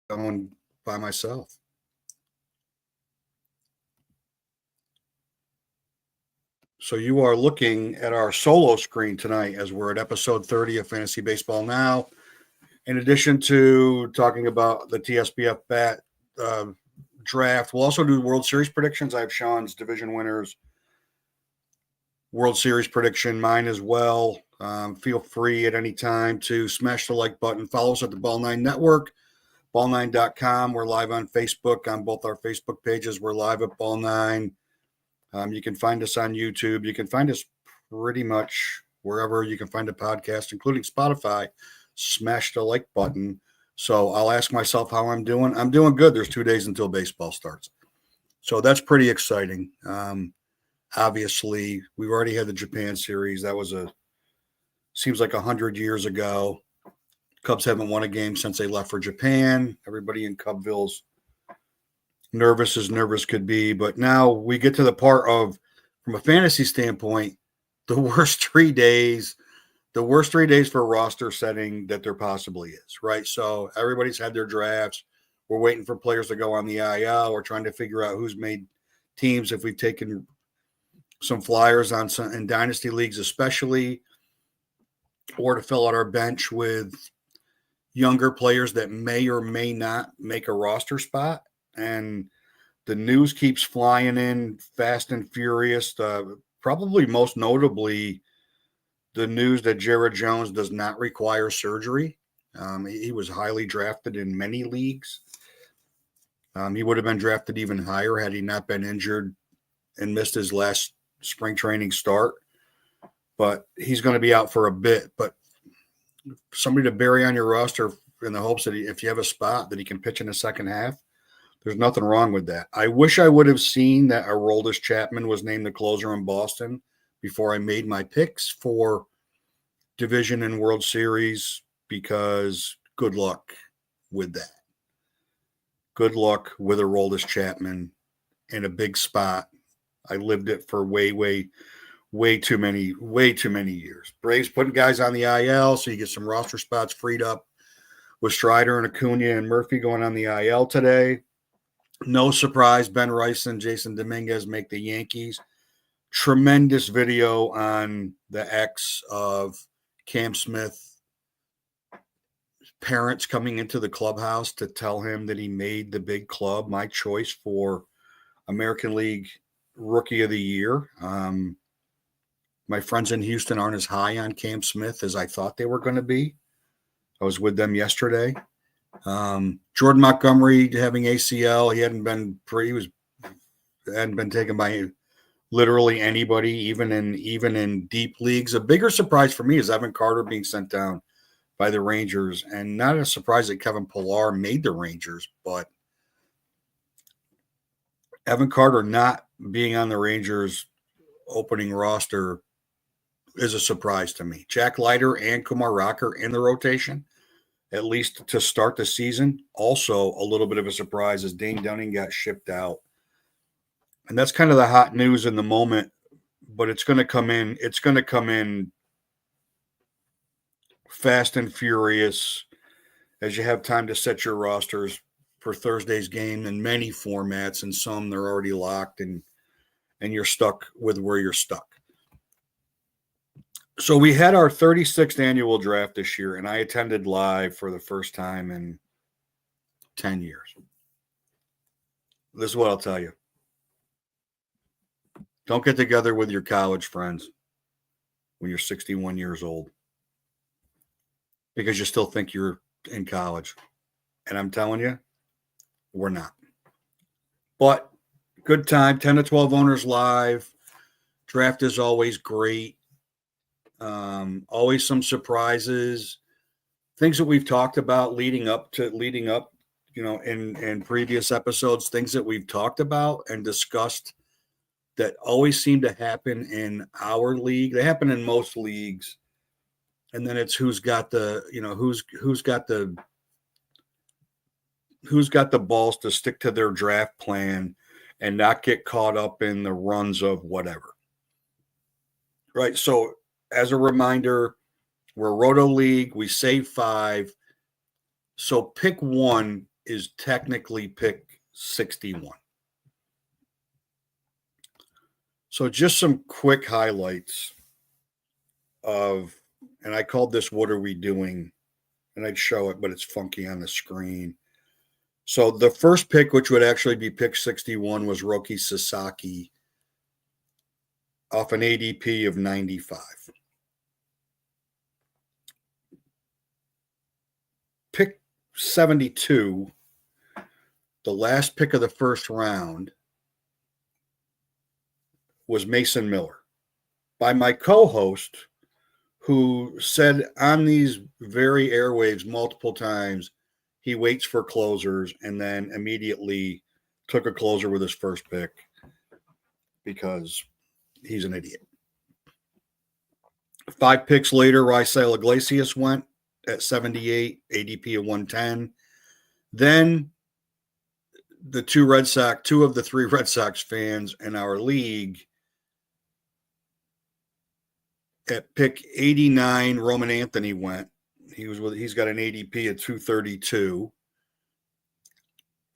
going by myself. So you are looking at our solo screen tonight as we're at episode 30 of Fantasy Baseball Now. In addition to talking about the TSBF bat draft, we'll also do World Series predictions. I have Sean's division winners, World Series prediction, mine as well. Feel free at any time to smash the like button. Follow us at the Ball 9 Network, ball9.com. We're live on Facebook on both our Facebook pages. We're live at Ball 9. You can find us on YouTube. You can find us pretty much wherever you can find a podcast, including Spotify. Smash the like button. So I'll ask myself how I'm doing. I'm doing good. There's 2 days until baseball starts. So that's pretty exciting. Obviously, we've already had the Japan series. That was seems like 100 years ago. Cubs haven't won a game since they left for Japan. Everybody in Cubville's nervous as nervous could be. But now we get to the part of, from a fantasy standpoint, the worst 3 days for roster setting that there possibly is, right? So everybody's had their drafts. We're waiting for players to go on the IL. We're trying to figure out who's made teams, if we've taken some flyers on some in dynasty leagues especially, or to fill out our bench with younger players that may or may not make a roster spot. And the news keeps flying in fast and furious. Probably most notably, the news that Jared Jones does not require surgery. He was highly drafted in many leagues. He would have been drafted even higher had he not been injured and missed his last spring training start. But he's going to be out for a bit. But somebody to bury on your roster in the hopes that if you have a spot that he can pitch in the second half, there's nothing wrong with that. I wish I would have seen that Aroldis Chapman was named the closer in Boston before I made my picks for division and World Series, because good luck with that. Good luck with Aroldis Chapman in a big spot. I lived it for way too many years. Braves putting guys on the IL so you get some roster spots freed up with Strider and Acuna and Murphy going on the IL today. No surprise, Ben Rice and Jason Dominguez make the Yankees. Tremendous video on the X of Cam Smith parents coming into the clubhouse to tell him that he made the big club my choice for American League Rookie of the Year. My friends in Houston aren't as high on Cam Smith as I thought they were going to be. I was with them yesterday. Jordan Montgomery having ACL. He hadn't been taken by literally anybody, even in deep leagues. A bigger surprise for me is Evan Carter being sent down by the Rangers, and not a surprise that Kevin Pillar made the Rangers, but Evan Carter not being on the Rangers opening roster is a surprise to me. Jack Leiter and Kumar Rocker in the rotation, at least to start the season. Also a little bit of a surprise as Dane Dunning got shipped out. And that's kind of the hot news in the moment, but it's going to come in. It's going to come in fast and furious as you have time to set your rosters for Thursday's game in many formats, and some they're already locked, and you're stuck with where you're stuck. So we had our 36th annual draft this year, and I attended live for the first time in 10 years. This is what I'll tell you. Don't get together with your college friends when you're 61 years old, because you still think you're in college. And I'm telling you, we're not. But good time, 10 to 12 owners live. Draft is always great. Always some surprises. Things that we've talked about leading up, in previous episodes, things that we've talked about and discussed that always seem to happen in our league. They happen in most leagues. And then it's who's got the balls to stick to their draft plan and not get caught up in the runs of whatever. Right. So as a reminder, we're Roto League. We save 5. So pick one is technically pick 61. So just some quick highlights of, and I called this "What Are We Doing?" and I'd show it, but it's funky on the screen. So the first pick, which would actually be pick 61, was Roki Sasaki off an ADP of 95. Pick 72, the last pick of the first round, was Mason Miller by my co-host, who said on these very airwaves multiple times, he waits for closers and then immediately took a closer with his first pick because he's an idiot. 5 picks later, Raisel Iglesias went at 78, ADP of 110. Then two of the 3 Red Sox fans in our league at pick 89, Roman Anthony went. He's got an ADP at 232.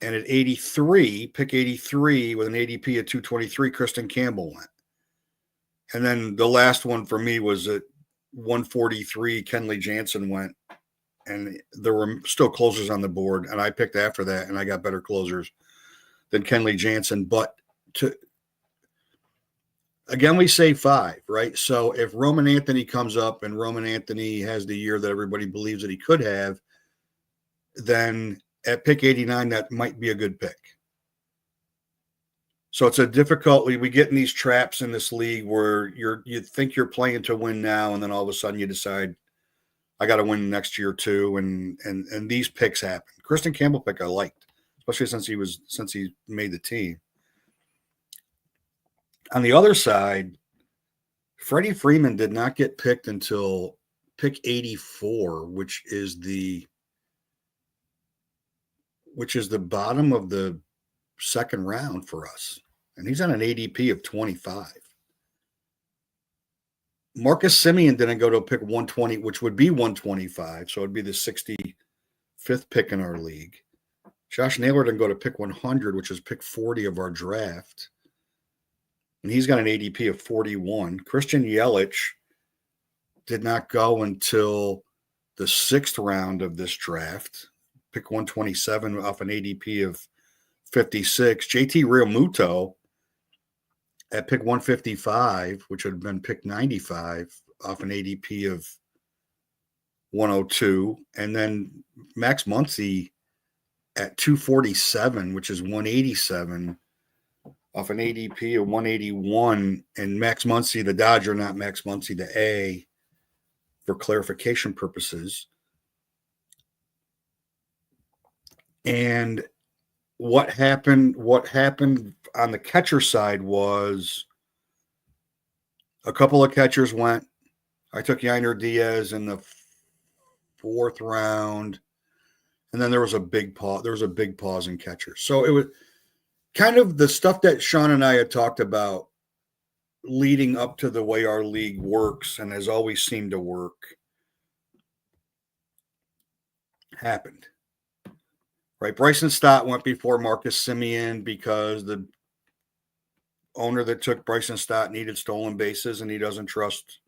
And at 83, pick 83 with an ADP at 223, Kristen Campbell went. And then the last one for me was at 143, Kenley Jansen went. And there were still closers on the board, and I picked after that, and I got better closers than Kenley Jansen. But again, we say 5, right? So if Roman Anthony comes up and Roman Anthony has the year that everybody believes that he could have, then at pick 89, that might be a good pick. So it's a difficult. We get in these traps in this league where you think you're playing to win now, and then all of a sudden you decide, I got to win next year too, and these picks happen. Kristen Campbell pick I liked, especially since he made the team. On the other side, Freddie Freeman did not get picked until pick 84, which is the bottom of the second round for us, and he's on an ADP of 25. Marcus Semien didn't go to pick 120, which would be 125, so it'd be the 65th pick in our league. Josh Naylor didn't go to pick 100, which is pick 40 of our draft, and he's got an ADP of 41. Christian Yelich did not go until the 6th round of this draft, pick 127 off an ADP of 56. JT Realmuto at pick 155, which would have been pick 95 off an ADP of 102. And then Max Muncy at 247, which is 187 off an ADP of 181. And Max Muncy, the Dodger, not Max Muncy, the A, for clarification purposes. And what happened on the catcher side was a couple of catchers went. I took Yainer Diaz in the 4th round, and then there was a big pause. There was a big pause in catchers. So it was kind of the stuff that Sean and I had talked about leading up to the way our league works and has always seemed to work happened. Right, Bryson Stott went before Marcus Semien because the owner that took Bryson Stott needed stolen bases, and he doesn't trust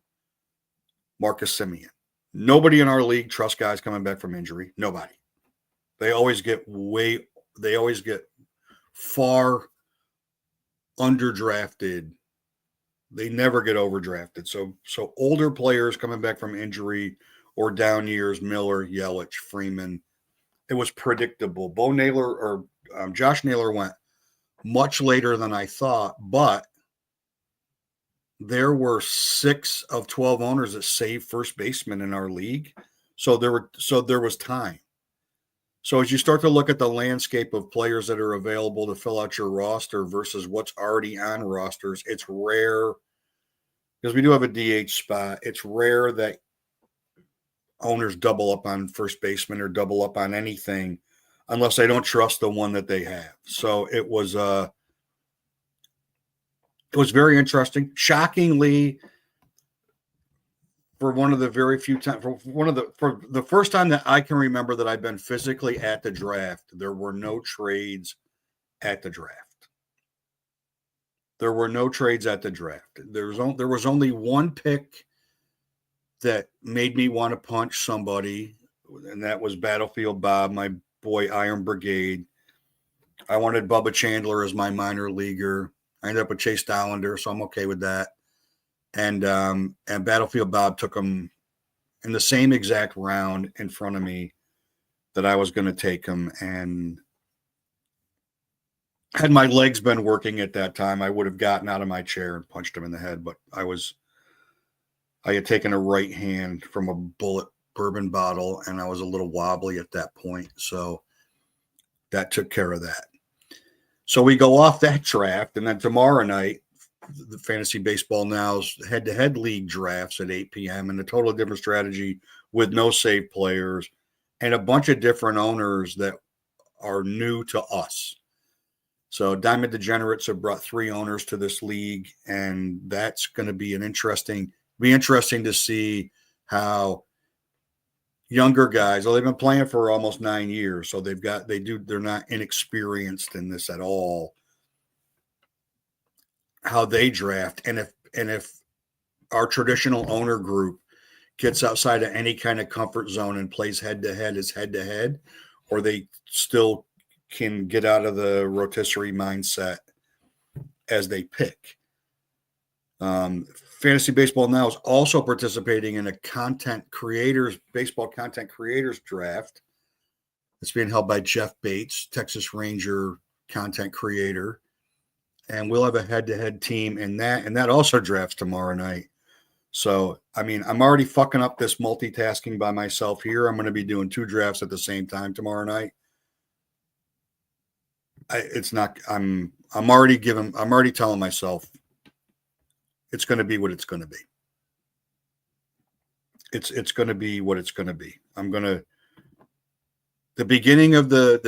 Marcus Semien. Nobody in our league trusts guys coming back from injury. Nobody. They always get far underdrafted. They never get overdrafted. So older players coming back from injury or down years, Miller, Yelich, Freeman, it was predictable. Josh Naylor went much later than I thought, but there were 6 of 12 owners that saved first baseman in our league. So there was time. So as you start to look at the landscape of players that are available to fill out your roster versus what's already on rosters, it's rare, because we do have a DH spot. It's rare that owners double up on first baseman or double up on anything unless they don't trust the one that they have. So it was very interesting. Shockingly, for one of the very few times, for the first time that I can remember that I've been physically at the draft, there were no trades at the draft. There were no trades at the draft. There was only one pick that made me want to punch somebody, and that was Battlefield Bob, my boy Iron Brigade. I wanted Bubba Chandler as my minor leaguer. I ended up with Chase Dollander, so I'm okay with that. And Battlefield Bob took him in the same exact round in front of me that I was going to take him. And had my legs been working at that time, I would have gotten out of my chair and punched him in the head. But I had taken a right hand from a bullet bourbon bottle, and I was a little wobbly at that point. So that took care of that. So we go off that draft, and then tomorrow night, the Fantasy Baseball Now's head-to-head league drafts at 8 p.m. and a totally different strategy with no save players and a bunch of different owners that are new to us. So Diamond Degenerates have brought 3 owners to this league, and that's going to be interesting to see how younger guys, they've been playing for almost 9 years, so they're not inexperienced in this at all. How they draft, and if our traditional owner group gets outside of any kind of comfort zone and plays head-to-head as head-to-head, or they still can get out of the rotisserie mindset as they pick. Fantasy Baseball Now is also participating in a baseball content creators draft. It's being held by Jeff Bates, Texas Ranger content creator. And we'll have a head-to-head team in that. And that also drafts tomorrow night. So, I mean, I'm already fucking up this multitasking by myself here. I'm going to be doing 2 drafts at the same time tomorrow night. I'm already telling myself it's going to be what it's going to be. It's going to be what it's going to be. The beginning of the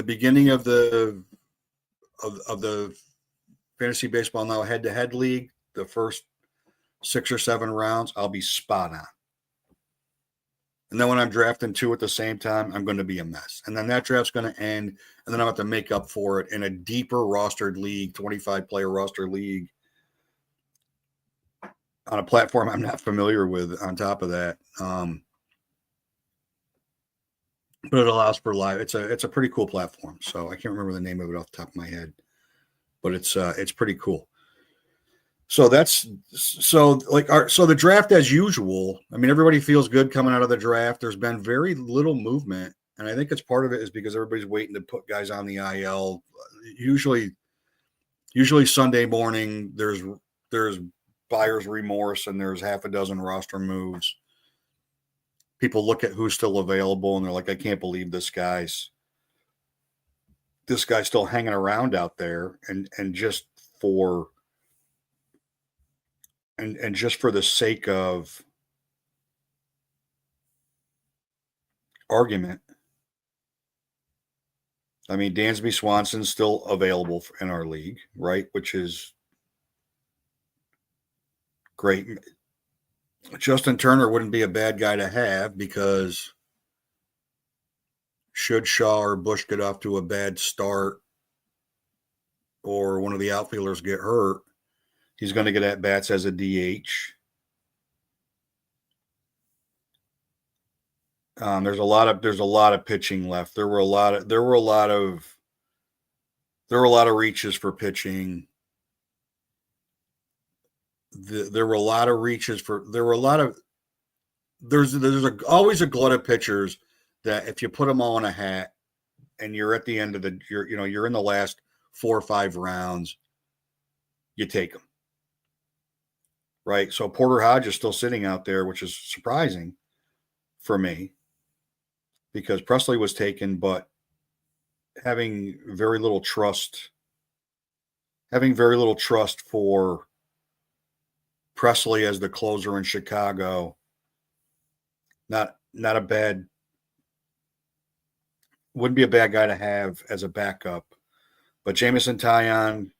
Fantasy Baseball Now head-to-head league, the first 6 or 7 rounds, I'll be spot on. And then when I'm drafting 2 at the same time, I'm going to be a mess. And then that draft's going to end, and then I'm going to have to make up for it in a deeper rostered league, 25-player roster league, on a platform I'm not familiar with on top of that. But it allows for live. It's a pretty cool platform. So I can't remember the name of it off the top of my head, but it's pretty cool. So the draft as usual. I mean, everybody feels good coming out of the draft. There's been very little movement, and I think it's part of it is because everybody's waiting to put guys on the IL. Usually Sunday morning there's buyer's remorse and there's half a dozen roster moves. People look at who's still available and they're like, I can't believe this guy's still hanging around out there, and just for the sake of argument. I mean, Dansby Swanson's still available in our league, right? Which is great. Justin Turner wouldn't be a bad guy to have, because should Shaw or Bush get off to a bad start or one of the outfielders get hurt, he's going to get at bats as a DH. There's a lot of pitching left. There were a lot of reaches for pitching. There were a lot of reaches for. There were a lot of. There's always a glut of pitchers that if you put them all in a hat and you're at the end of you're in the last 4 or 5 rounds, you take them. Right. So Porter Hodge is still sitting out there, which is surprising for me, because Presley was taken, but having very little trust for Presley as the closer in Chicago. Wouldn't be a bad guy to have as a backup. But Jameson Taillon,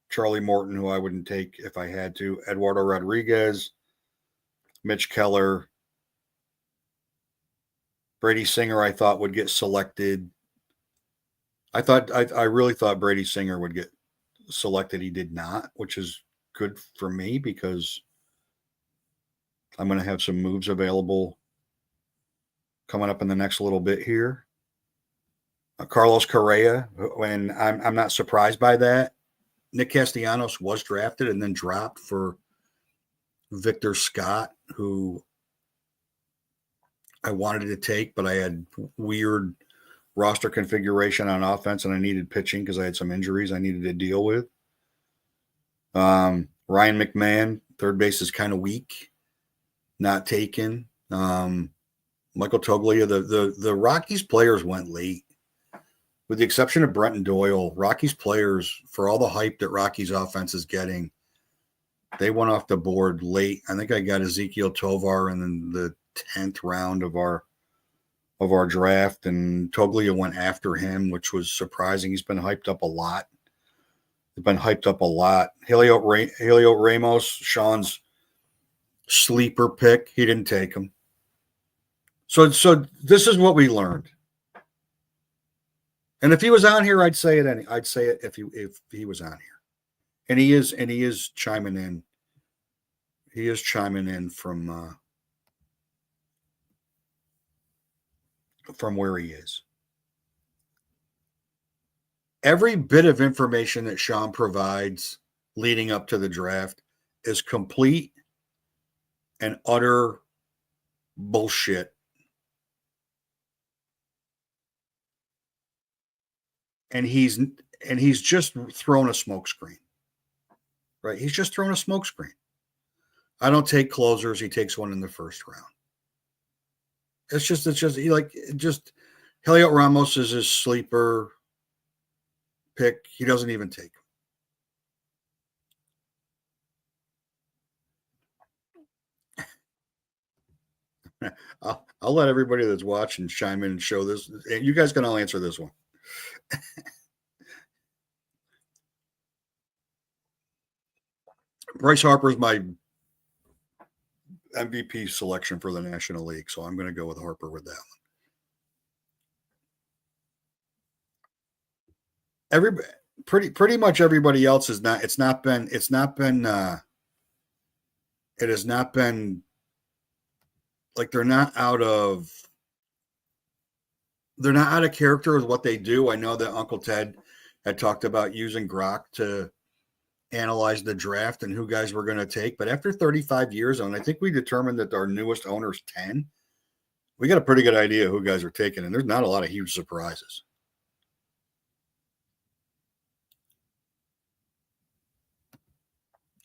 Charlie Morton, who I wouldn't take if I had to, Eduardo Rodriguez, Mitch Keller, Brady Singer, I thought, would get selected. I really thought Brady Singer would get selected. He did not, which is good for me because I'm going to have some moves available coming up in the next little bit here. Carlos Correa, and I'm not surprised by that. Nick Castellanos was drafted and then dropped for Victor Scott, who I wanted to take, but I had weird roster configuration on offense and I needed pitching because I had some injuries I needed to deal with. Ryan McMahon, third base, is kind of weak, not taken. Michael Toglia, the Rockies players went late. With the exception of Brenton Doyle, Rockies players, for all the hype that Rockies offense is getting, they went off the board late. I think I got Ezekiel Tovar in the 10th round of our draft, and Toglia went after him, which was surprising. He's been hyped up a lot. Helio Ramos, Sean's sleeper pick. He didn't take him. So this is what we learned. And if he was on here, I'd say it. I'd say it if he was on here. And he is chiming in. He is chiming in from where he is. Every bit of information that Sean provides leading up to the draft is complete and utter bullshit. And he's just thrown a smokescreen, right? He's just thrown a smokescreen. I don't take closers. He takes one in the first round. It's just Heliot Ramos is his sleeper pick. He doesn't even take him. I'll let everybody that's watching chime in and show this. You guys can all answer this one. Bryce Harper is my MVP selection for the National League, so I'm going to go with Harper with that one. Pretty much everybody else is not. It has not been like they're not out of character with what they do. I know that Uncle Ted had talked about using Grok to analyze the draft and who guys we're going to take. But after 35 years, and I think we determined that our newest owner's 10, we got a pretty good idea who guys are taking, and there's not a lot of huge surprises.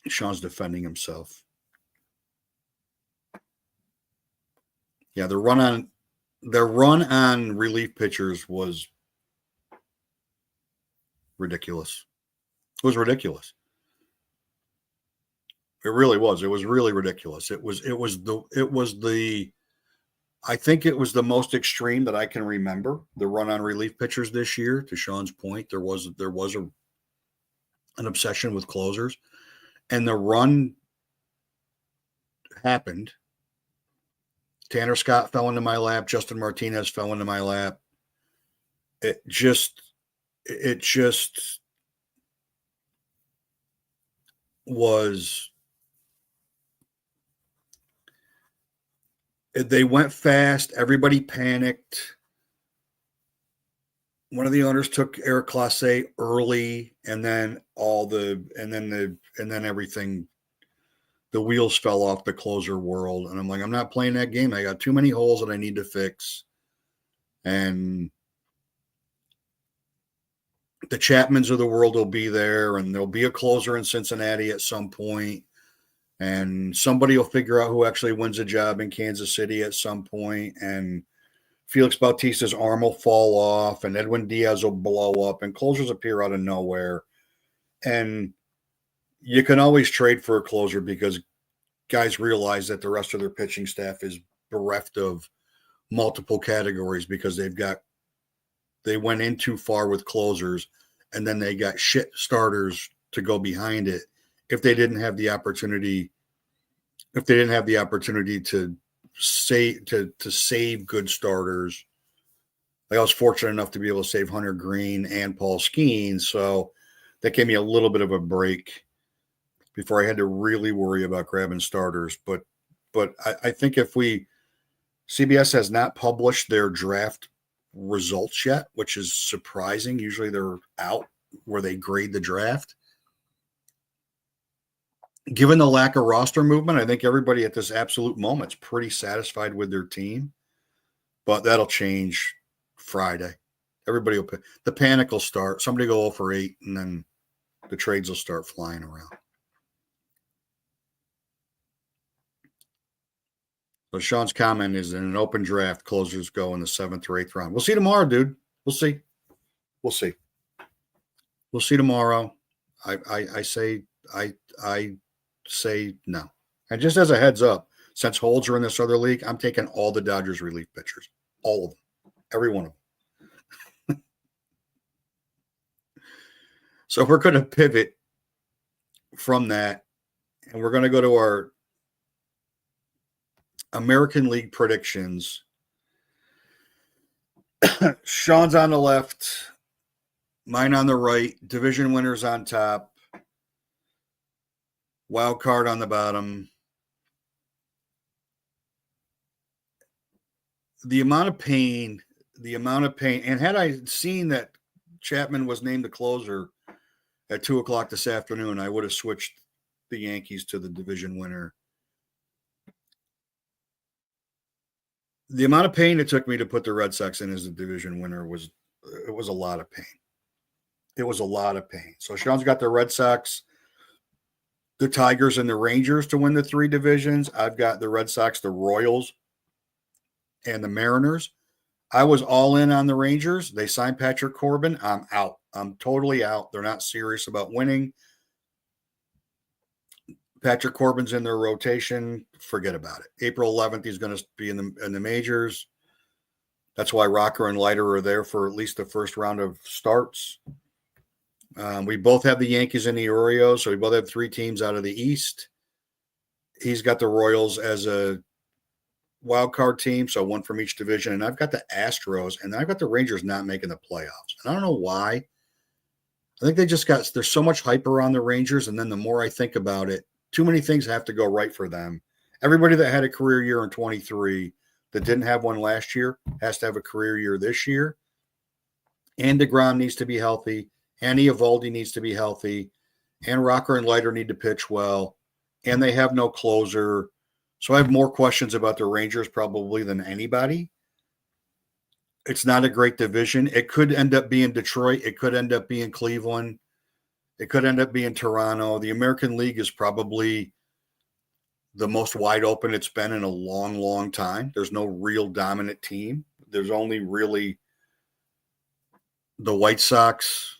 Sean's defending himself. Yeah, their run on relief pitchers was ridiculous. It was ridiculous. It really was. It was really ridiculous. I think it was the most extreme that I can remember. The run on relief pitchers this year. To Sean's point, there was an obsession with closers, and the run happened. Tanner Scott fell into my lap. Justin Martinez fell into my lap. It just was. They went fast. Everybody panicked. One of the owners took Eric Clase early, and then everything. The wheels fell off the closer world, and I'm like, I'm not playing that game. I got too many holes that I need to fix, and the Chapmans of the world will be there, and there'll be a closer in Cincinnati at some point. And somebody will figure out who actually wins a job in Kansas City at some point. And Felix Bautista's arm will fall off, and Edwin Diaz will blow up, and closers appear out of nowhere. And you can always trade for a closer because guys realize that the rest of their pitching staff is bereft of multiple categories because they went in too far with closers, and then they got shit starters to go behind it. If they didn't have the opportunity to save good starters. Like I was fortunate enough to be able to save Hunter Green and Paul Skeens, so that gave me a little bit of a break before I had to really worry about grabbing starters. But I think if CBS has not published their draft results yet, which is surprising. Usually they're out where they grade the draft. Given the lack of roster movement, I think everybody at this absolute moment is pretty satisfied with their team. But that'll change Friday. Everybody will the panic will start. Somebody go 0 for 8, and then the trades will start flying around. So Sean's comment is in an open draft, closers go in the 7th or 8th round. We'll see tomorrow, dude. We'll see. We'll see. We'll see tomorrow. I say no. And just as a heads up, since holds are in this other league, I'm taking all the Dodgers relief pitchers. All of them. Every one of them. So we're going to pivot from that, and we're going to go to our American League predictions. Sean's on the left, mine on the right, division winners on top, wild card on the bottom. The amount of pain, and had I seen that Chapman was named the closer at 2:00 this afternoon, I would have switched the Yankees to the division winner. The amount of pain it took me to put the Red Sox in as the division winner was a lot of pain. It was a lot of pain. So Sean's got the Red Sox, the Tigers, and the Rangers to win the 3 divisions. I've got the Red Sox, the Royals, and the Mariners. I was all in on the Rangers. They signed Patrick Corbin. I'm out. I'm totally out. They're not serious about winning. Patrick Corbin's in their rotation. Forget about it. April 11th, he's going to be in the majors. That's why Rocker and Leiter are there for at least the first round of starts. We both have the Yankees and the Orioles, so we both have 3 teams out of the East. He's got the Royals as a wild card team, so 1 from each division. And I've got the Astros, and I've got the Rangers not making the playoffs. And I don't know why. I think there's so much hype around the Rangers, and then the more I think about it, too many things have to go right for them. Everybody that had a career year in 23 that didn't have one last year has to have a career year this year. And DeGrom needs to be healthy. And Eovaldi needs to be healthy. And Rocker and Leiter need to pitch well. And they have no closer. So I have more questions about the Rangers probably than anybody. It's not a great division. It could end up being Detroit. It could end up being Cleveland. It could end up being Toronto. The American League is probably the most wide open it's been in a long, long time. There's no real dominant team. There's only really the White Sox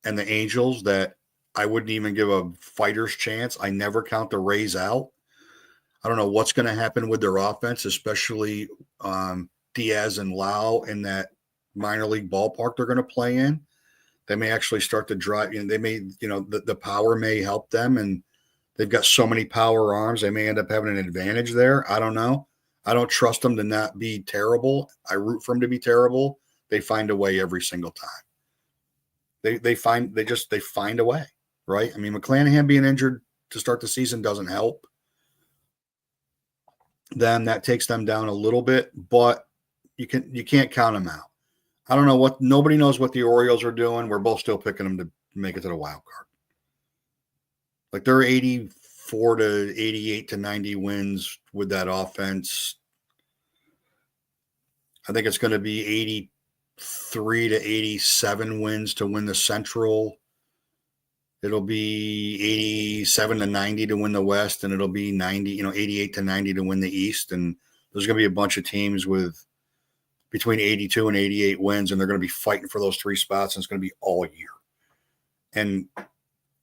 and the Angels that I wouldn't even give a fighter's chance. I never count the Rays out. I don't know what's going to happen with their offense, especially Diaz and Lau in that minor league ballpark they're going to play in. They may actually start to drive. They may, the power may help them, and they've got so many power arms. They may end up having an advantage there. I don't know. I don't trust them to not be terrible. I root for them to be terrible. They find a way every single time. They find a way, right? I mean, McClanahan being injured to start the season doesn't help. Then that takes them down a little bit, but you can't count them out. I don't know nobody knows what the Orioles are doing. We're both still picking them to make it to the wild card. Like they're 84 to 88 to 90 wins with that offense. I think it's going to be 83 to 87 wins to win the Central. It'll be 87 to 90 to win the West, and it'll be 88 to 90 to win the East. And there's going to be a bunch of teams with between 82 and 88 wins, and they're going to be fighting for those 3 spots, and it's going to be all year. And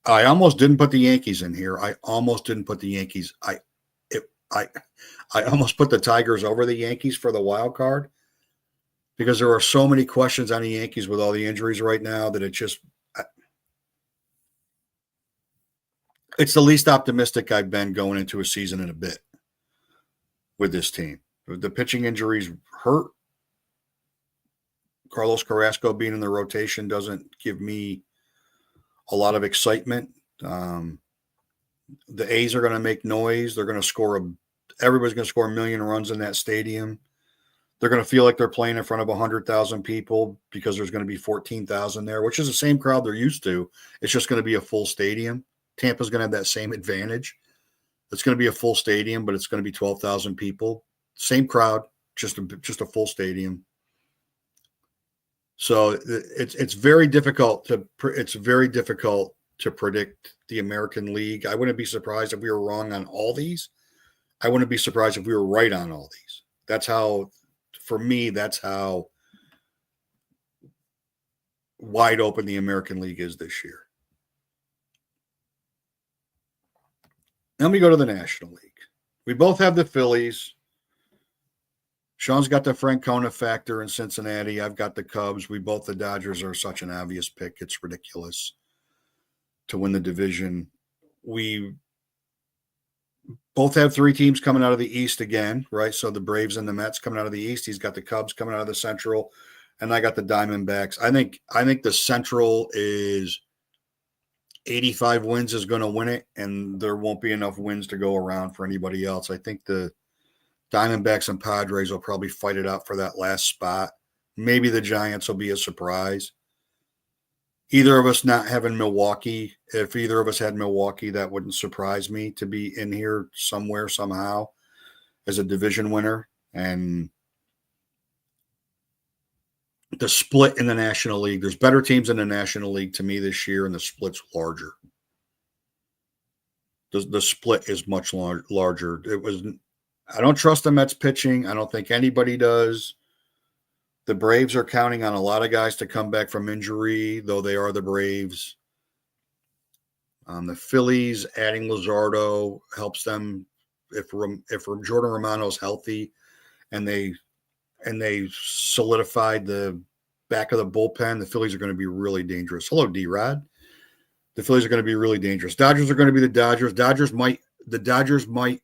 I almost didn't put the Yankees in here. I almost didn't put the Yankees. I almost put the Tigers over the Yankees for the wild card because there are so many questions on the Yankees with all the injuries right now that it's the least optimistic I've been going into a season in a bit. with this team. The pitching injuries hurt. Carlos Carrasco being in the rotation doesn't give me a lot of excitement. The A's are going to make noise. They're going to score everybody's going to score a million runs in that stadium. They're going to feel like they're playing in front of 100,000 people because there's going to be 14,000 there, which is the same crowd they're used to. It's just going to be a full stadium. Tampa's going to have that same advantage. It's going to be a full stadium, but it's going to be 12,000 people. Same crowd, just a full stadium. So it's very difficult to predict the American League. I wouldn't be surprised if we were wrong on all these. I wouldn't be surprised if we were right on all these. That's how, for me, that's how wide open the American League is this year. Then we go to the National League. We both have the Phillies. Sean's got the Francona factor in Cincinnati. I've got the Cubs. The Dodgers are such an obvious pick. It's ridiculous to win the division. We both have three teams coming out of the East again, right? So the Braves and the Mets coming out of the East. He's got the Cubs coming out of the Central, and I got the Diamondbacks. I think the Central is 85 wins is going to win it, and there won't be enough wins to go around for anybody else. I think the Diamondbacks and Padres will probably fight it out for that last spot. Maybe the Giants will be a surprise. Either of us not having Milwaukee, if either of us had Milwaukee, that wouldn't surprise me to be in here somewhere, somehow, as a division winner. And the split in the National League, there's better teams in the National League to me this year, and the split's larger. The split is much larger. I don't trust the Mets pitching. I don't think anybody does. The Braves are counting on a lot of guys to come back from injury, though they are the Braves. The Phillies adding Luzardo helps them if Jordan Romano's healthy, and they solidified the back of the bullpen. The Phillies are going to be really dangerous. Hello, D-Rod. The Phillies are going to be really dangerous. Dodgers are going to be the Dodgers. The Dodgers might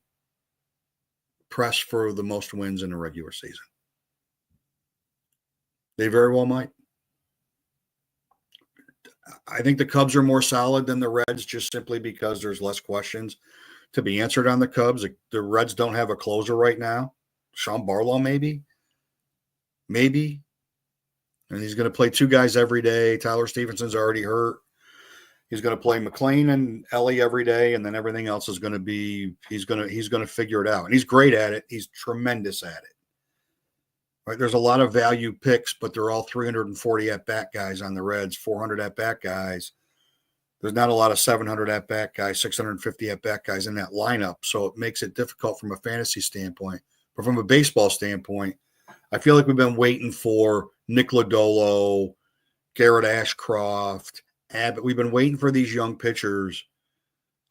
press for the most wins in the regular season. They very well might. I think the Cubs are more solid than the Reds just simply because there's less questions to be answered on the Cubs. The Reds don't have a closer right now. Sean Barlow, maybe. And he's going to play two guys every day. Tyler Stephenson's already hurt. He's going to play McLean and Ellie every day, and then everything else is going to be he's going to figure it out. And he's great at it. He's tremendous at it. Right? There's a lot of value picks, but they're all 340 at-bat guys on the Reds, 400 at-bat guys. There's not a lot of 700 at-bat guys, 650 at-bat guys in that lineup, so it makes it difficult from a fantasy standpoint. But from a baseball standpoint, I feel like we've been waiting for Nick Lodolo, Garrett Ashcroft, Abbott. We've been waiting for these young pitchers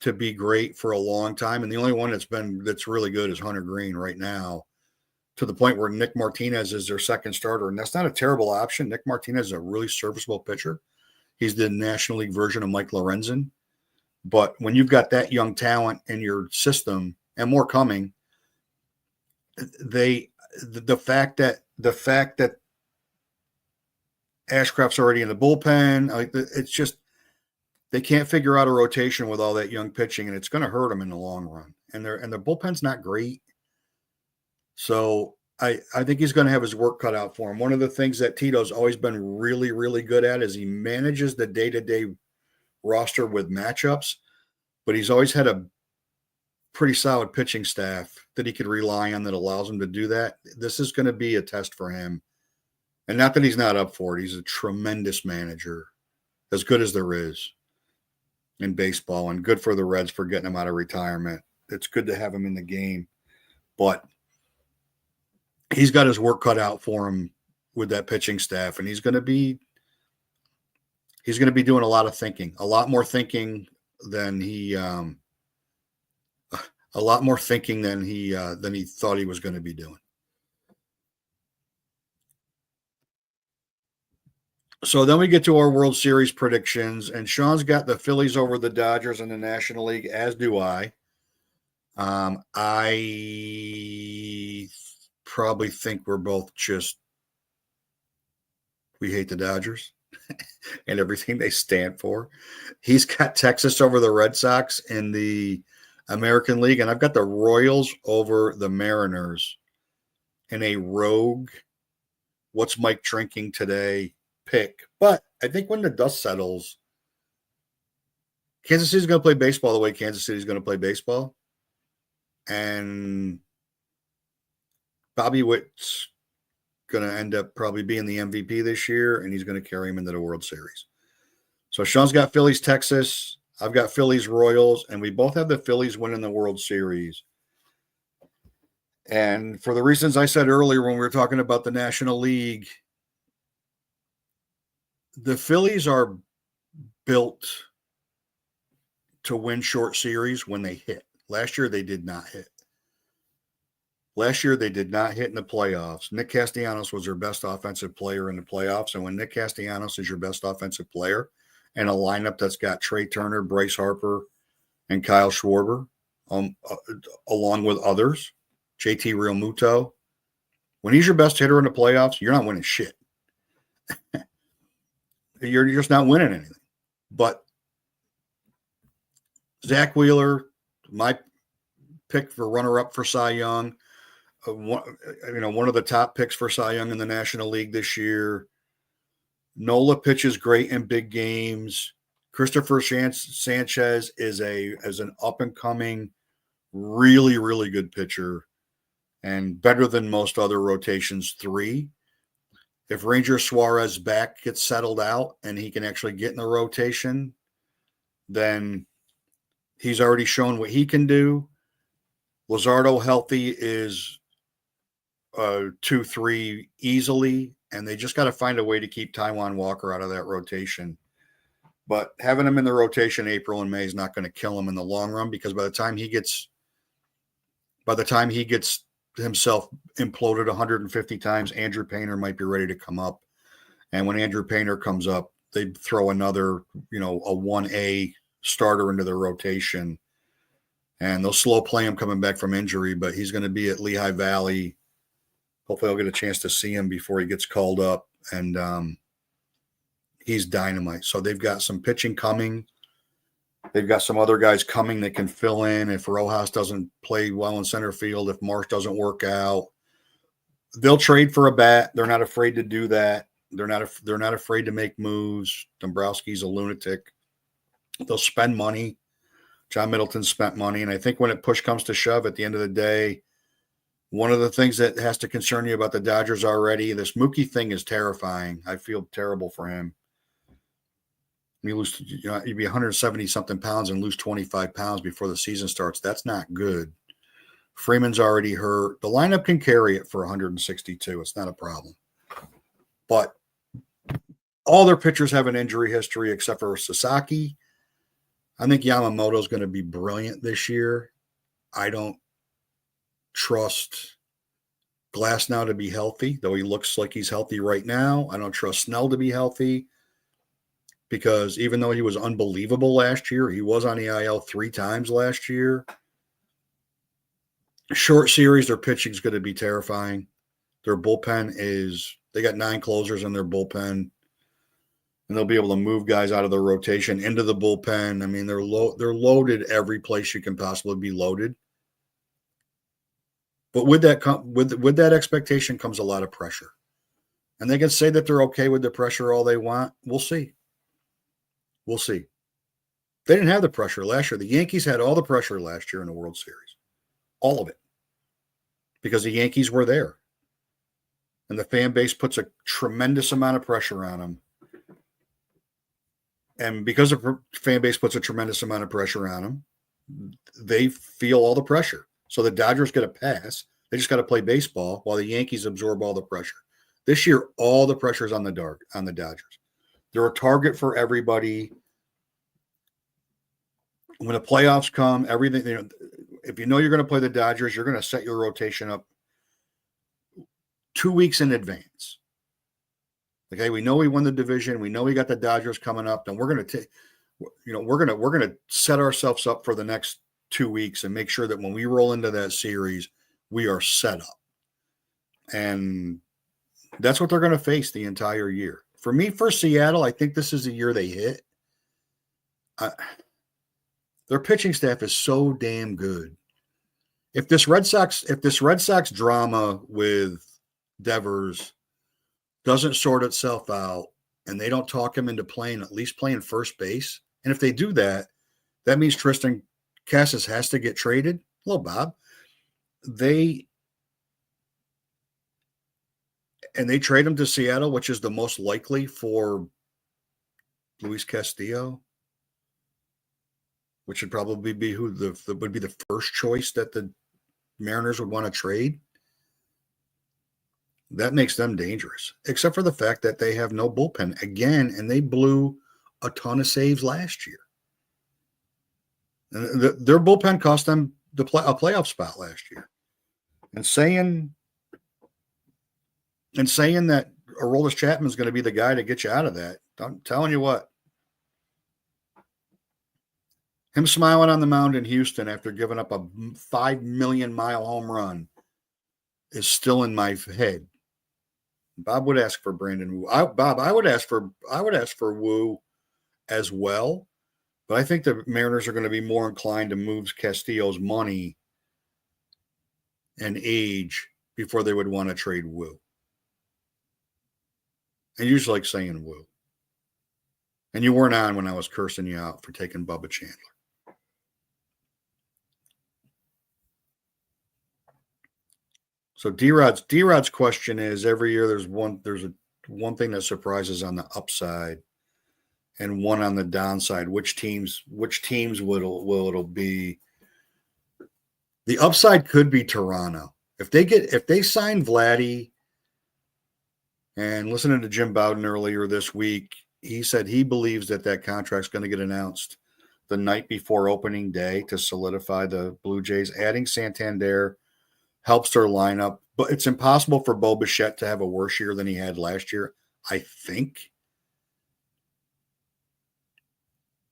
to be great for a long time, and the only one that's really good is Hunter Green right now, to the point where Nick Martinez is their second starter, and that's not a terrible option. Nick Martinez is a really serviceable pitcher. He's the National League version of Mike Lorenzen. But when you've got that young talent in your system and more coming, the fact that Ashcraft's already in the bullpen, it's just they can't figure out a rotation with all that young pitching, and it's going to hurt them in the long run. And their bullpen's not great. So I think he's going to have his work cut out for him. One of the things that Tito's always been really, really good at is he manages the day-to-day roster with matchups, but he's always had a pretty solid pitching staff that he could rely on that allows him to do that. This is going to be a test for him. And not that he's not up for it. He's a tremendous manager, as good as there is in baseball, and good for the Reds for getting him out of retirement. It's good to have him in the game, but he's got his work cut out for him with that pitching staff, and he's going to be doing a lot of thinking, a lot more thinking than he thought he was going to be doing. So then we get to our World Series predictions, and Sean's got the Phillies over the Dodgers in the National League, as do I. I probably think we're both we hate the Dodgers and everything they stand for. He's got Texas over the Red Sox in the American League, and I've got the Royals over the Mariners in a rogue, what's Mike drinking today pick. But I think when the dust settles, Kansas City's going to play baseball the way Kansas City's going to play baseball. And Bobby Witt's going to end up probably being the MVP this year, and he's going to carry him into the World Series. So Sean's got Phillies, Texas. I've got Phillies, Royals, and we both have the Phillies winning the World Series. And for the reasons I said earlier when we were talking about the National League, the Phillies are built to win short series when they hit. Last year, they did not hit. Last year, they did not hit in the playoffs. Nick Castellanos was their best offensive player in the playoffs. And when Nick Castellanos is your best offensive player and a lineup that's got Trey Turner, Bryce Harper, and Kyle Schwarber, along with others, JT Realmuto, when he's your best hitter in the playoffs, you're not winning shit. You're just not winning anything. But Zach Wheeler, my pick for runner-up for Cy Young, one of the top picks for Cy Young in the National League this year. Nola pitches great in big games. Christopher Sanchez is an up-and-coming, really, really good pitcher and better than most other rotations 3. If Ranger Suarez back gets settled out and he can actually get in the rotation, then he's already shown what he can do. Luzardo healthy is 2-3 easily, and they just got to find a way to keep Taijuan Walker out of that rotation. But having him in the rotation April and May is not going to kill him in the long run, because by the time he gets himself imploded 150 times, Andrew Painter might be ready to come up. And when Andrew Painter comes up, they'd throw another, a 1A starter into their rotation. And they'll slow play him coming back from injury, but he's going to be at Lehigh Valley. Hopefully I'll get a chance to see him before he gets called up. And he's dynamite. So they've got some pitching coming. They've got some other guys coming that can fill in if Rojas doesn't play well in center field, if Marsh doesn't work out. They'll trade for a bat. They're not afraid to do that. They're not afraid to make moves. Dombrowski's a lunatic. They'll spend money. John Middleton spent money. And I think when push comes to shove at the end of the day, one of the things that has to concern you about the Dodgers already, this Mookie thing is terrifying. I feel terrible for him. You'd be 170-something pounds and lose 25 pounds before the season starts. That's not good. Freeman's already hurt. The lineup can carry it for 162. It's not a problem. But all their pitchers have an injury history except for Sasaki. I think Yamamoto's going to be brilliant this year. I don't trust Glasnow to be healthy, though he looks like he's healthy right now. I don't trust Snell to be healthy, because even though he was unbelievable last year, he was on the IL 3 times last year. Short series, their pitching is going to be terrifying. Their bullpen they got 9 closers in their bullpen, and they'll be able to move guys out of the rotation into the bullpen. I mean, they're loaded every place you can possibly be loaded. But with that expectation comes a lot of pressure. And they can say that they're okay with the pressure all they want. We'll see. We'll see. They didn't have the pressure last year. The Yankees had all the pressure last year in the World Series. All of it. Because the Yankees were there. And the fan base puts a tremendous amount of pressure on them. And because the fan base puts a tremendous amount of pressure on them, they feel all the pressure. So the Dodgers get a pass. They just got to play baseball while the Yankees absorb all the pressure. This year, all the pressure is on the Dodgers. They're a target for everybody. When the playoffs come, everything, if you know you're going to play the Dodgers, you're going to set your rotation up 2 weeks in advance. Okay, we know we won the division. We know we got the Dodgers coming up, and we're going to set ourselves up for the next 2 weeks and make sure that when we roll into that series, we are set up. And that's what they're going to face the entire year. For me, for Seattle, I think this is the year they hit. Their pitching staff is so damn good. If this Red Sox drama with Devers doesn't sort itself out and they don't talk him into at least playing first base, and if they do that, that means Tristan Casas has to get traded. Hello, Bob. They trade him to Seattle, which is the most likely for Luis Castillo, which would probably be who would be the first choice that the Mariners would want to trade. That makes them dangerous, except for the fact that they have no bullpen again, and they blew a ton of saves last year. And their bullpen cost them a playoff spot last year. And saying that Aroldis Chapman is going to be the guy to get you out of that, I'm telling you what. Him smiling on the mound in Houston after giving up a 5 million mile home run is still in my head. Bob would ask for Brandon Wu. I would ask for Wu as well, but I think the Mariners are going to be more inclined to move Castillo's money and age before they would want to trade Wu. And you just like saying Wu. And you weren't on when I was cursing you out for taking Bubba Chandler. So D-Rod's question is, every year there's one thing that surprises on the upside and one on the downside. Which teams will it be? The upside could be Toronto. If they sign Vladdy, and listening to Jim Bowden earlier this week, he said he believes that contract's going to get announced the night before opening day to solidify the Blue Jays. Adding Santander helps their lineup, but it's impossible for Bo Bichette to have a worse year than he had last year, I think.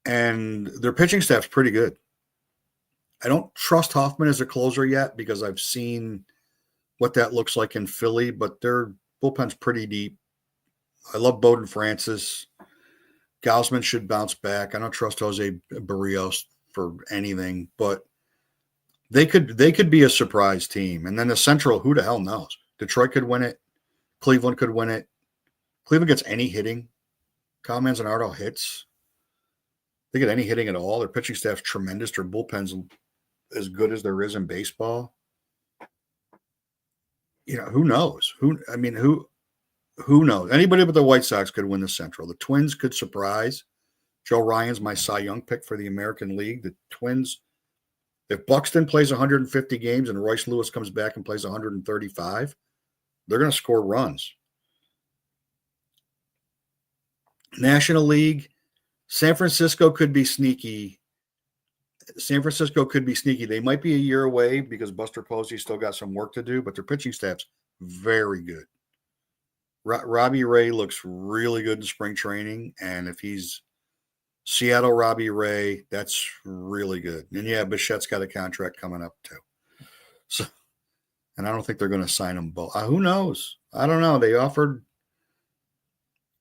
And their pitching staff's pretty good. I don't trust Hoffman as a closer yet because I've seen what that looks like in Philly, but their bullpen's pretty deep. I love Bowden Francis. Gausman should bounce back. I don't trust Jose Barrios for anything, but they could be a surprise team. And then the Central, who the hell knows? Detroit could win it. Cleveland could win it. Cleveland gets any hitting. Kyle Manzanardo hits. They get any hitting at all. Their pitching staff's tremendous. Their bullpen's as good as there is in baseball. Who knows? Who knows? Anybody but the White Sox could win the Central. The Twins could surprise. Joe Ryan's my Cy Young pick for the American League. The Twins, if Buxton plays 150 games and Royce Lewis comes back and plays 135, they're going to score runs. National League, San Francisco could be sneaky. They might be a year away because Buster Posey still got some work to do, but their pitching staff's very good. Robbie Ray looks really good in spring training, and if he's Seattle Robbie Ray, that's really good. And yeah, Bichette's got a contract coming up too. So, and I don't think they're going to sign them both. Who knows? I don't know.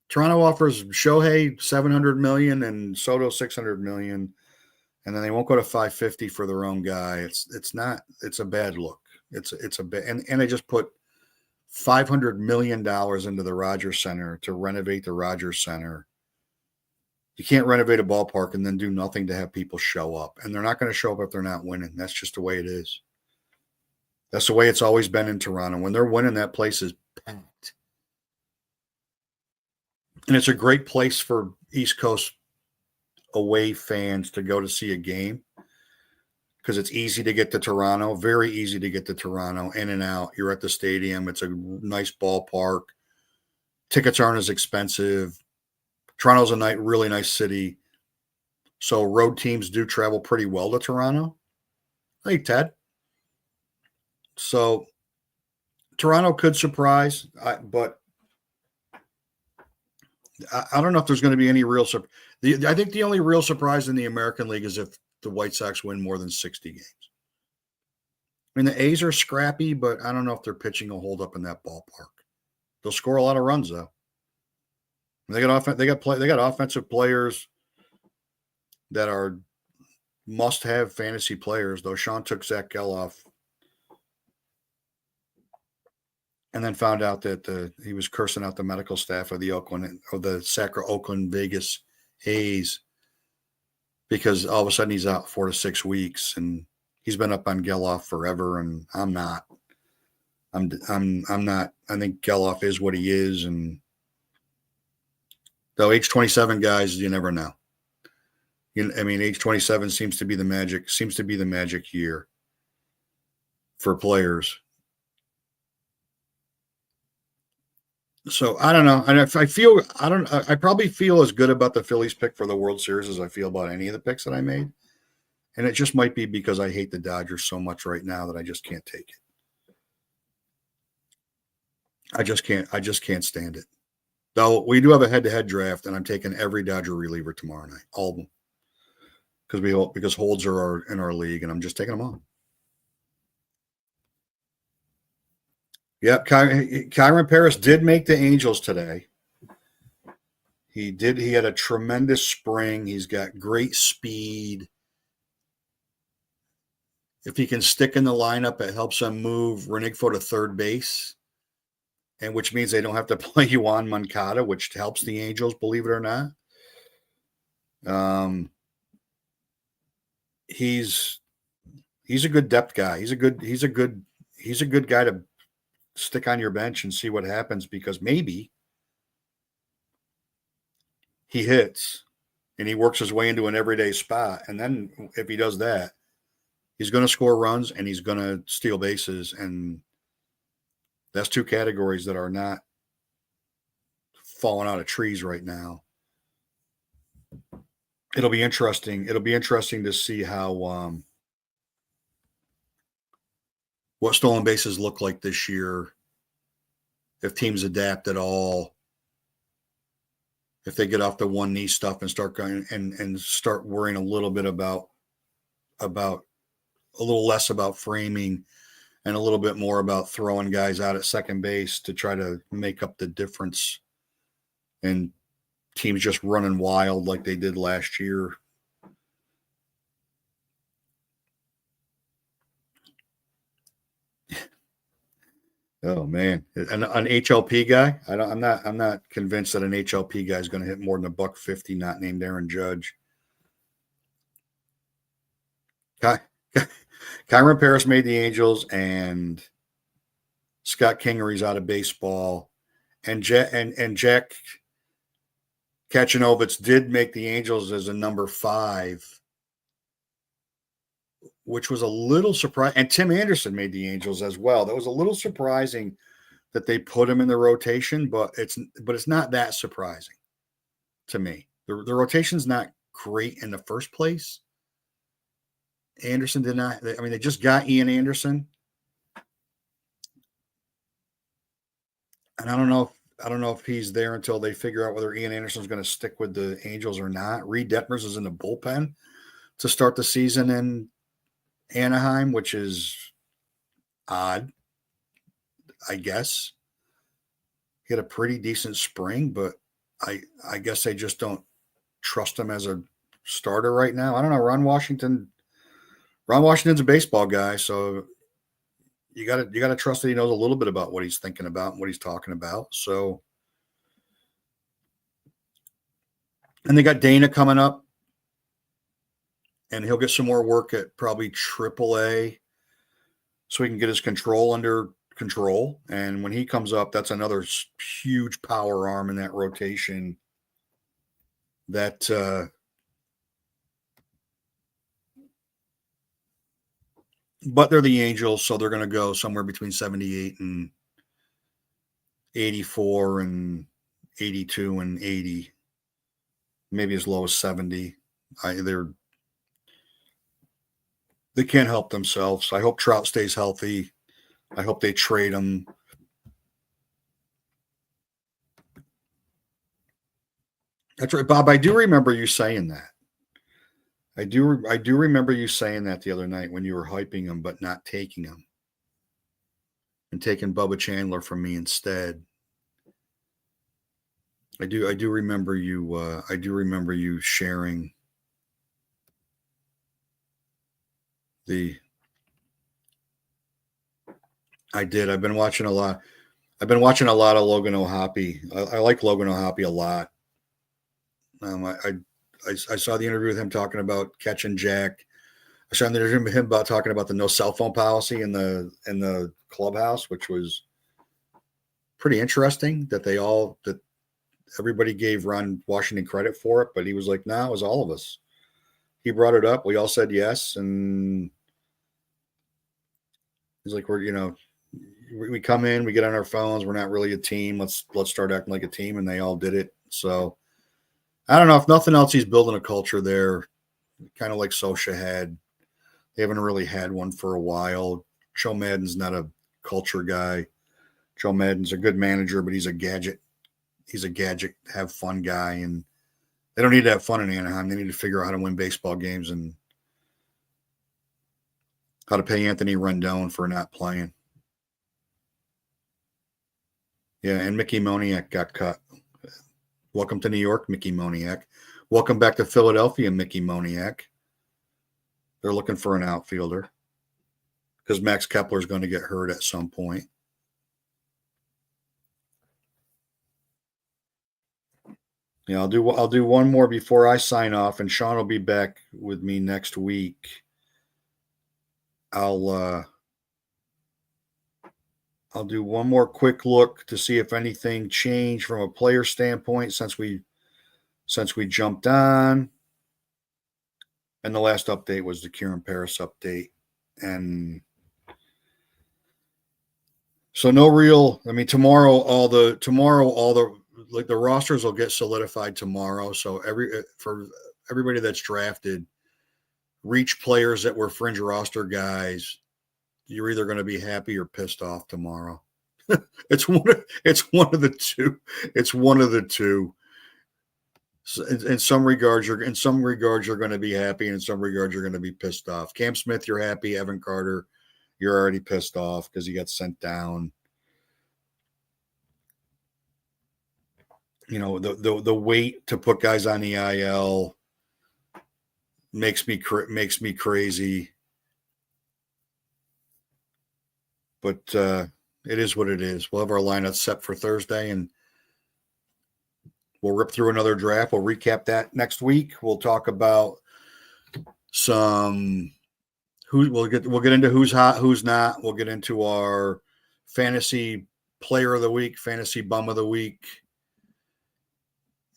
Toronto offers Shohei $700 million and Soto $600 million, and then they won't go to $550 for their own guy. It's a bad look. It's a bad, and they just put $500 million into the Rogers Center to renovate the Rogers Center. You can't renovate a ballpark and then do nothing to have people show up. And they're not going to show up if they're not winning. That's just the way it is. That's the way it's always been in Toronto. When they're winning, that place is packed. And it's a great place for East Coast away fans to go to see a game because it's easy to get to Toronto, very easy to get to Toronto, in and out. You're at the stadium. It's a nice ballpark. Tickets aren't as expensive. Toronto's a really nice city. So road teams do travel pretty well to Toronto. Hey, Ted. So Toronto could surprise, but I don't know if there's going to be any real surprise. I think the only real surprise in the American League is if the White Sox win more than 60 games. I mean, the A's are scrappy, but I don't know if their pitching will hold up in that ballpark. They'll score a lot of runs though. They got offensive players that are must-have fantasy players. Though Sean took Zach Geloff, and then found out that he was cursing out the medical staff of the Oakland Vegas A's because all of a sudden he's out 4 to 6 weeks, and he's been up on Geloff forever, and I'm not. I'm not. I think Geloff is what he is, and though age 27 guys, you never know. I mean, age 27 seems to be the magic year for players. So I don't know. And I probably feel as good about the Phillies pick for the World Series as I feel about any of the picks that I made. And it just might be because I hate the Dodgers so much right now that I just can't take it. I just can't stand it. Though we do have a head-to-head draft, and I'm taking every Dodger reliever tomorrow night, all of them, because holds are in our league, and I'm just taking them all. Yep, Kyron Paris did make the Angels today. He did. He had a tremendous spring. He's got great speed. If he can stick in the lineup, it helps him move Renigfo to third base, and which means they don't have to play Yoan Moncada, which helps the Angels, believe it or not. He's a good depth guy. He's a good guy to stick on your bench and see what happens, because maybe he hits and he works his way into an everyday spot. And then if he does that, he's going to score runs and he's going to steal bases. And that's two categories that are not falling out of trees right now. It'll be interesting. It'll be interesting to see how, what stolen bases look like this year, if teams adapt at all, if they get off the one knee stuff and start going and start worrying a little bit about a little less about framing and a little bit more about throwing guys out at second base to try to make up the difference, and teams just running wild like they did last year. Oh man, an HLP guy. I'm not convinced that an HLP guy is going to hit more than $150. Not named Aaron Judge. Kyron Paris made the Angels, and Scott Kingery's out of baseball, and Jack Kachanovitz did make the Angels as a number 5. Which was a little surprising. And Tim Anderson made the Angels as well. That was a little surprising that they put him in the rotation, but it's not that surprising to me. The rotation's not great in the first place. Anderson did not. I mean, they just got Ian Anderson, and I don't know if he's there until they figure out whether Ian Anderson's going to stick with the Angels or not. Reed Detmers is in the bullpen to start the season in Anaheim, which is odd, I guess. He had a pretty decent spring, but I guess they just don't trust him as a starter right now. I don't know. Ron Washington's a baseball guy, so you got to trust that he knows a little bit about what he's thinking about and what he's talking about. So, and they got Dana coming up, and he'll get some more work at probably AAA so he can get his control under control. And when he comes up, that's another huge power arm in that rotation that but they're the Angels, so they're going to go somewhere between 78 and 84 and 82 and 80, maybe as low as 70. They can't help themselves. I hope Trout stays healthy. I hope they trade him. That's right, Bob. I do remember you saying that. I do remember you saying that the other night when you were hyping him, but not taking him and taking Bubba Chandler from me instead. I do remember you. I do remember you sharing the. I did. I've been watching a lot. I've been watching a lot of Logan O'Hoppe. I like Logan O'Hoppe a lot. I saw the interview with him talking about catching Jack. I saw the interview with him about talking about the no cell phone policy in the clubhouse, which was pretty interesting. That everybody gave Ron Washington credit for it, but he was like, "No, it was all of us." He brought it up. We all said yes, and he's like, we come in, we get on our phones. We're not really a team. Let's start acting like a team, and they all did it. So I don't know. If nothing else, he's building a culture there, kind of like Sosha had. They haven't really had one for a while. Joe Madden's not a culture guy. Joe Madden's a good manager, but he's a gadget. He's a gadget, have fun guy, and they don't need to have fun in Anaheim. They need to figure out how to win baseball games and how to pay Anthony Rendon for not playing. Yeah, and Mickey Moniak got cut. Welcome to New York, Mickey Moniak. Welcome back to Philadelphia, Mickey Moniak. They're looking for an outfielder because Max Kepler is going to get hurt at some point. Yeah, I'll do one more before I sign off, and Sean will be back with me next week. I'll do one more quick look to see if anything changed from a player standpoint since we jumped on. And the last update was the Kieran Paris update. And so no real, I mean, tomorrow all the rosters will get solidified tomorrow. So for everybody that's drafted, reach players that were fringe roster guys, you're either going to be happy or pissed off tomorrow. It's one of the two. It's one of the two. So in some regards, you're going to be happy, and in some regards, you're going to be pissed off. Cam Smith, you're happy. Evan Carter, you're already pissed off because he got sent down. You know, the wait to put guys on the IL makes me crazy. But it is what it is. We'll have our lineup set for Thursday, and we'll rip through another draft. We'll recap that next week. We'll talk about we'll get into who's hot, who's not. We'll get into our fantasy player of the week, fantasy bum of the week,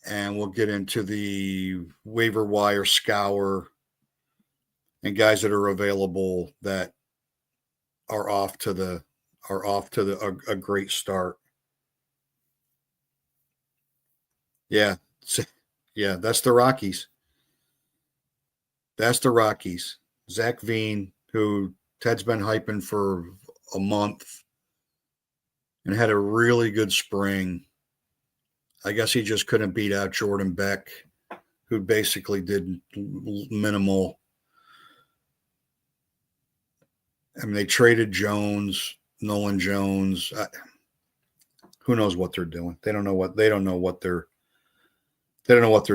and we'll get into the waiver wire scour and guys that are available that are off to a great start. Yeah. Yeah, that's the Rockies. That's the Rockies. Zach Veen, who Ted's been hyping for a month and had a really good spring. I guess he just couldn't beat out Jordan Beck, who basically did minimal. I mean, they traded Nolan Jones. Who knows what they're doing? They don't know what they're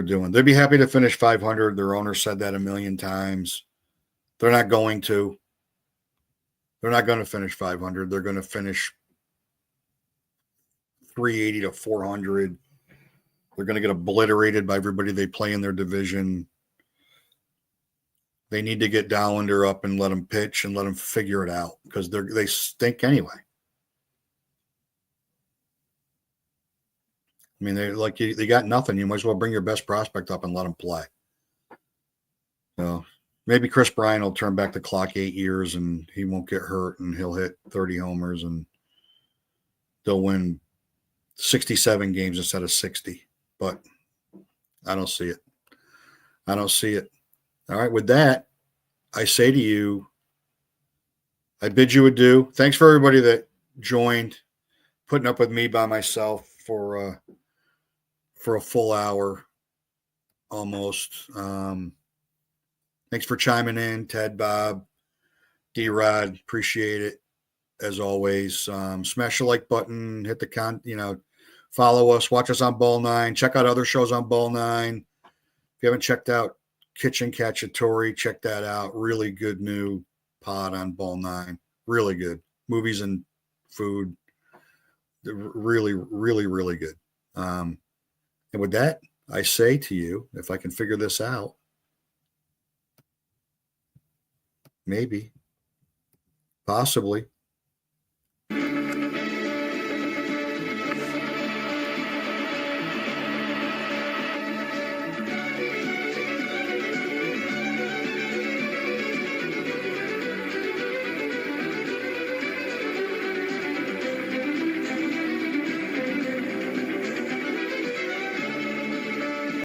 doing. They'd be happy to finish 500. Their owner said that a million times. They're not going to. They're not going to finish 500. They're going to finish 380 to 400. They're going to get obliterated by everybody they play in their division. They need to get Dollander up and let him pitch and let him figure it out because they stink anyway. I mean, they got nothing. You might as well bring your best prospect up and let him play. So maybe Chris Bryant will turn back the clock 8 years and he won't get hurt and he'll hit 30 homers and they'll win 67 games instead of 60. But I don't see it. All right, with that, I say to you, I bid you adieu. Thanks for everybody that joined, putting up with me by myself for a full hour almost. Thanks for chiming in, Ted, Bob, D-Rod. Appreciate it as always. Smash the like button, hit the follow us, watch us on Ball 9, check out other shows on Ball 9. If you haven't checked out Kitchen Cacciatore, check that out. Really good new pod on Ball 9. Really good. Movies and food. Really, really, really good. And with that, I say to you, if I can figure this out, maybe, possibly,